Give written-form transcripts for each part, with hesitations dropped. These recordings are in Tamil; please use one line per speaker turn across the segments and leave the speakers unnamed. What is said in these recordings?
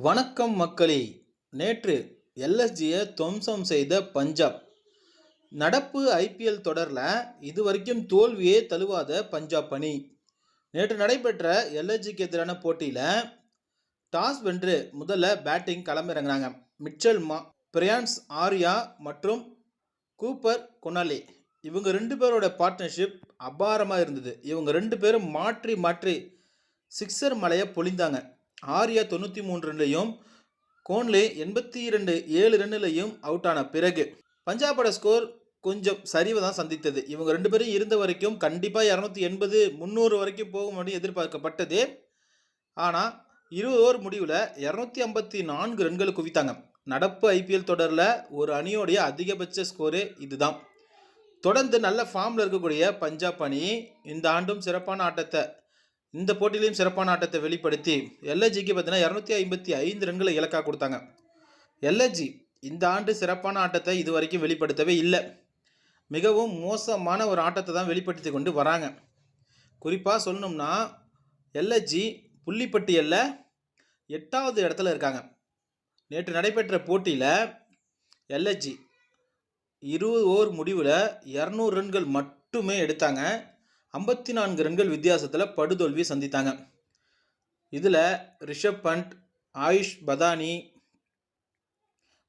வணக்கம் மக்களே. நேற்று எல்எஸ்ஜியை துவம்சம் செய்த பஞ்சாப். நடப்பு ஐபிஎல் தொடரில் இதுவரைக்கும் தோல்வியே தழுவாத பஞ்சாப் அணி நேற்று நடைபெற்ற எல்எஸ்ஜிக்கு எதிரான போட்டியில் டாஸ் வென்று முதல்ல பேட்டிங் களமிறங்கினாங்க. மிச்சல் பிரியான்ஸ் ஆர்யா மற்றும் கூப்பர் கொனாலே இவங்க ரெண்டு பேரோட பார்ட்னர்ஷிப் அபாரமாக இருந்தது. இவங்க ரெண்டு பேரும் மாற்றி மாற்றி சிக்ஸர் மலையை பொழிந்தாங்க. ஆர்யா 93 ரன்லையும் கோன்லே 7 ரன்னிலையும் அவுட் ஆன பிறகு பஞ்சாபோட ஸ்கோர் கொஞ்சம் சரிவை தான் சந்தித்தது. இவங்க ரெண்டு பேரும் இருந்த வரைக்கும் கண்டிப்பாக 280 300 வரைக்கும் போகும் அப்படின்னு எதிர்பார்க்கப்பட்டது. ஆனால் 20 ஓவர் முடிவில் 254 ரன்கள் குவித்தாங்க. நடப்பு ஐபிஎல் தொடரில் ஒரு அணியோடைய அதிகபட்ச ஸ்கோரே இதுதான். தொடர்ந்து நல்ல ஃபார்மில் இருக்கக்கூடிய பஞ்சாப் அணி இந்த ஆண்டும் சிறப்பான ஆட்டத்தை இந்த போட்டியிலையும் சிறப்பான ஆட்டத்தை வெளிப்படுத்தி எல்எஸ்ஜிக்கு பார்த்தீங்கன்னா 255 ரன்களை இலக்காக கொடுத்தாங்க. எல்எஸ்ஜி இந்த ஆண்டு சிறப்பான ஆட்டத்தை இது வரைக்கும் வெளிப்படுத்தவே இல்லை. மிகவும் மோசமான ஒரு ஆட்டத்தை தான் வெளிப்படுத்தி கொண்டு வராங்க. குறிப்பாக சொல்லணும்னா எல்எஸ்ஜி புள்ளிப்பட்டியலில் 8வது இடத்துல இருக்காங்க. நேற்று நடைபெற்ற போட்டியில் எல்எஸ்ஜி 20 ஓவர் முடிவில் 200 ரன்கள் மட்டுமே எடுத்தாங்க. 54 ரன்கள் வித்தியாசத்தில் படுதோல்வி சந்தித்தாங்க. இதில் ரிஷப் பண்ட், ஆயுஷ் பதானி,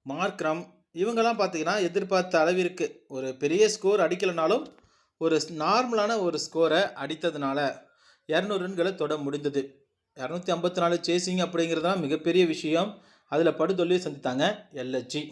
மார்க்ரம் இவங்கெல்லாம் பார்த்தீங்கன்னா எதிர்பார்த்த அளவிற்கு ஒரு பெரிய ஸ்கோர் அடிக்கலைனாலும் ஒரு நார்மலான ஒரு ஸ்கோரை அடித்ததுனால 200 ரன்களை தொட முடிந்தது. 254 சேசிங் அப்படிங்கிறது தான் மிகப்பெரிய விஷயம். அதில் படுதோல்வியை சந்தித்தாங்க எல்எஸ்ஜி.